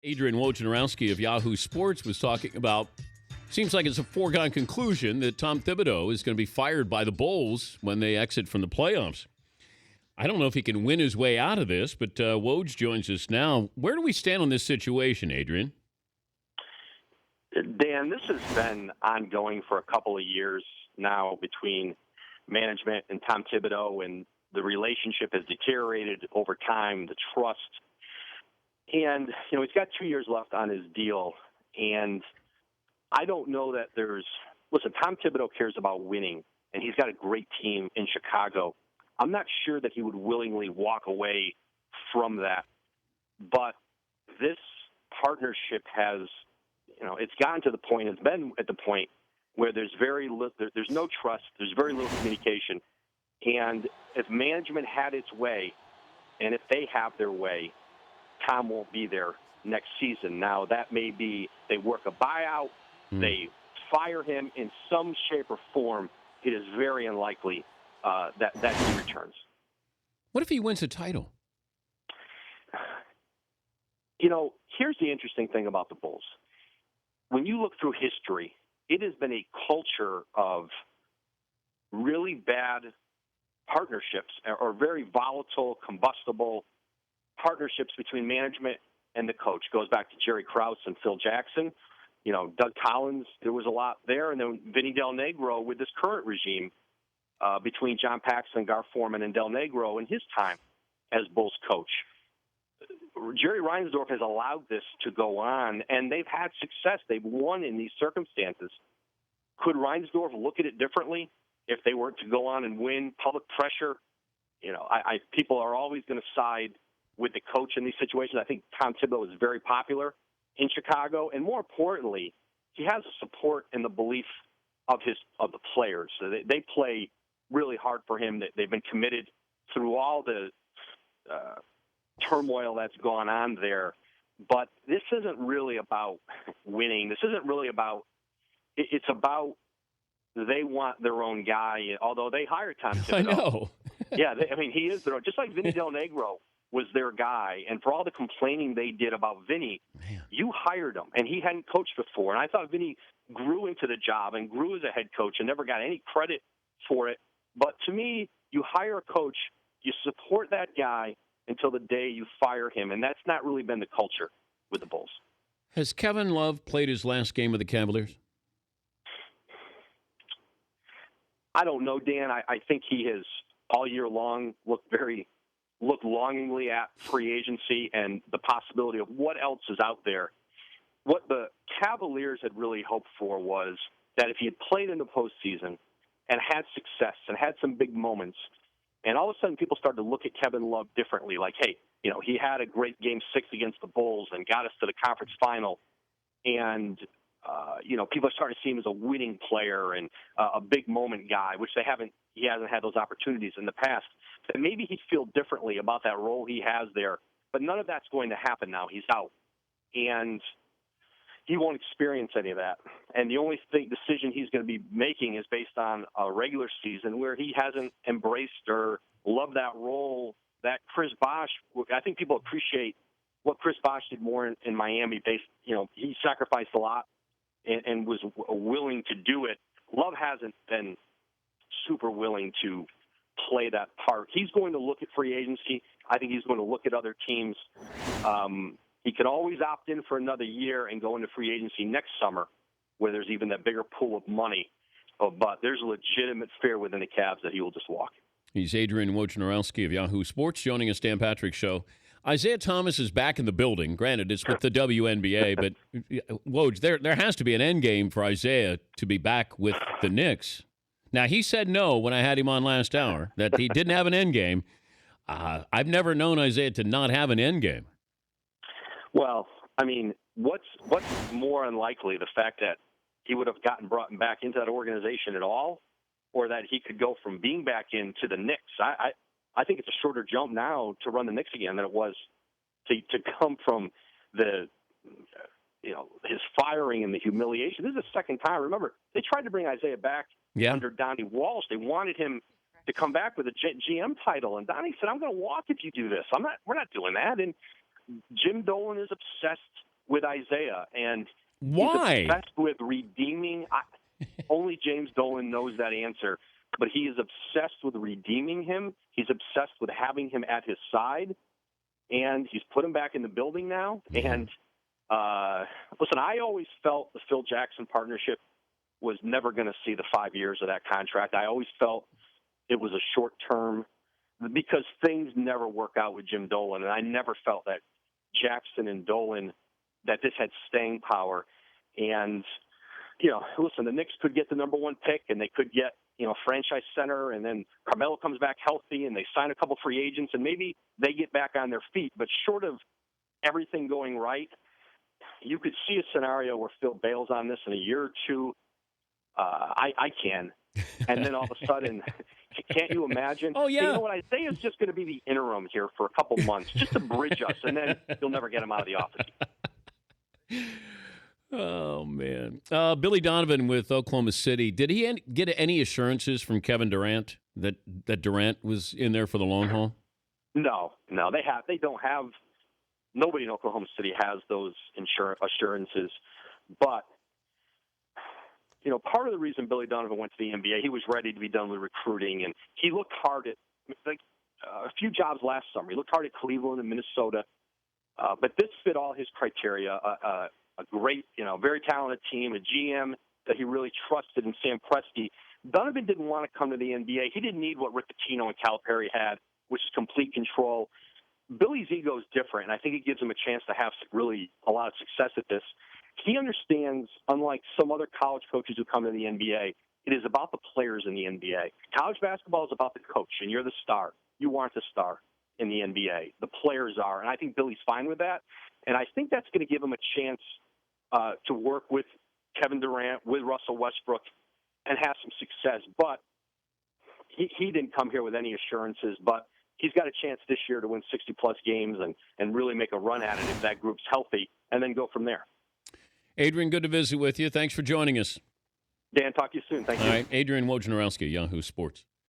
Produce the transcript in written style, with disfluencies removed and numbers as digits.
Adrian Wojnarowski of Yahoo Sports was talking about, seems like it's a foregone conclusion that Tom Thibodeau is going to be fired by the Bulls when they exit from the playoffs. I don't know if he can win his way out of this, but Woj joins us now. Where do we stand on this situation, Adrian? Dan, this has been ongoing for a couple of years now between management and Tom Thibodeau, and the relationship has deteriorated over time, the trust. And, he's got 2 years left on his deal, and I don't know that listen, Tom Thibodeau cares about winning, and he's got a great team in Chicago. I'm not sure that he would willingly walk away from that. But this partnership has, it's gotten to the point, it's been at the point where there's no trust, there's very little communication. And if management had its way, and if they have their way, Tom won't be there next season. Now, that may be they work a buyout, they fire him in some shape or form. It is very unlikely that he returns. What if he wins a title? Here's the interesting thing about the Bulls. When you look through history, it has been a culture of really bad partnerships or very volatile, combustible partnerships between management and the coach. Goes back to Jerry Krause and Phil Jackson. Doug Collins, there was a lot there. And then Vinny Del Negro with this current regime between John Paxson, Gar Forman, and Del Negro in his time as Bulls coach. Jerry Reinsdorf has allowed this to go on, and they've had success. They've won in these circumstances. Could Reinsdorf look at it differently if they were to go on and win? Public pressure, people are always going to side with the coach in these situations. I think Tom Thibodeau is very popular in Chicago, and more importantly, he has the support and the belief of the players. So they play really hard for him. They've been committed through all the turmoil that's gone on there. But this isn't really about winning. This isn't really about – it's about they want their own guy, although they hired Tom Thibodeau. I know. Yeah, he is their own. Just like Vinny Del Negro was their guy, and for all the complaining they did about Vinny, you hired him, and he hadn't coached before. And I thought Vinny grew into the job and grew as a head coach and never got any credit for it. But to me, you hire a coach, you support that guy until the day you fire him, and that's not really been the culture with the Bulls. Has Kevin Love played his last game with the Cavaliers? I don't know, Dan. I think he has all year long looked longingly at free agency and the possibility of what else is out there. What the Cavaliers had really hoped for was that if he had played in the postseason and had success and had some big moments, and all of a sudden people started to look at Kevin Love differently, like, hey, he had a great Game 6 against the Bulls and got us to the conference final, and people are starting to see him as a winning player and a big moment guy, which he hasn't had those opportunities in the past. That maybe he'd feel differently about that role he has there, but none of that's going to happen now. He's out, and he won't experience any of that. And the only decision he's going to be making is based on a regular season where he hasn't embraced or loved that role that Chris Bosh. I think people appreciate what Chris Bosh did more in Miami. He sacrificed a lot and was willing to do it. Love hasn't been super willing to play that part. He's going to look at free agency. I think he's going to look at other teams. He could always opt in for another year and go into free agency next summer where there's even that bigger pool of money. But there's a legitimate fear within the Cavs that he will just walk. He's Adrian Wojnarowski of Yahoo Sports joining us, Dan Patrick Show. Isaiah Thomas is back in the building. Granted, it's with the WNBA, but Woj, there has to be an end game for Isaiah to be back with the Knicks. Now, he said no when I had him on last hour, that he didn't have an end game. I've never known Isaiah to not have an end game. Well, what's more unlikely, the fact that he would have gotten brought back into that organization at all, or that he could go from being back into the Knicks? I think it's a shorter jump now to run the Knicks again than it was to come from his firing and the humiliation. This is the second time. Remember, they tried to bring Isaiah back under Donnie Walsh. They wanted him to come back with a GM title, and Donnie said, "I'm going to walk if you do this. We're not doing that." And Jim Dolan is obsessed with Isaiah, and Why? he's obsessed with redeeming. Only James Dolan knows that answer, but he is obsessed with redeeming him. He's obsessed with having him at his side, and he's put him back in the building now. And listen, I always felt the Phil Jackson partnership was never going to see the 5 years of that contract. I always felt it was a short term because things never work out with Jim Dolan, and I never felt that Jackson and Dolan, that this had staying power. And, listen, the Knicks could get the number one pick, and they could get, franchise center, and then Carmelo comes back healthy, and they sign a couple free agents, and maybe they get back on their feet. But short of everything going right, you could see a scenario where Phil bails on this in a year or two. I can. And then all of a sudden, can't you imagine? Oh, yeah. You know what? Isaiah's just going to be the interim here for a couple months just to bridge us, and then you'll never get him out of the office. Oh, man. Billy Donovan with Oklahoma City. Did he get any assurances from Kevin Durant that Durant was in there for the long haul? No. They don't have. Nobody in Oklahoma City has those assurances. But, part of the reason Billy Donovan went to the NBA, he was ready to be done with recruiting, and he looked hard at a few jobs last summer. He looked hard at Cleveland and Minnesota, but this fit all his criteria. A great, very talented team, a GM that he really trusted in Sam Presti. Donovan didn't want to come to the NBA. He didn't need what Rick Pitino and Calipari had, which is complete control. Billy's ego is different, and I think it gives him a chance to have really a lot of success at this. He understands, unlike some other college coaches who come to the NBA, it is about the players in the NBA. College basketball is about the coach, and you're the star. You aren't the star in the NBA. The players are, and I think Billy's fine with that. And I think that's going to give him a chance to work with Kevin Durant, with Russell Westbrook, and have some success. But he didn't come here with any assurances, but he's got a chance this year to win 60-plus games and really make a run at it if that group's healthy, and then go from there. Adrian, good to visit with you. Thanks for joining us. Dan, talk to you soon. Thank you. All right, Adrian Wojnarowski, Yahoo Sports.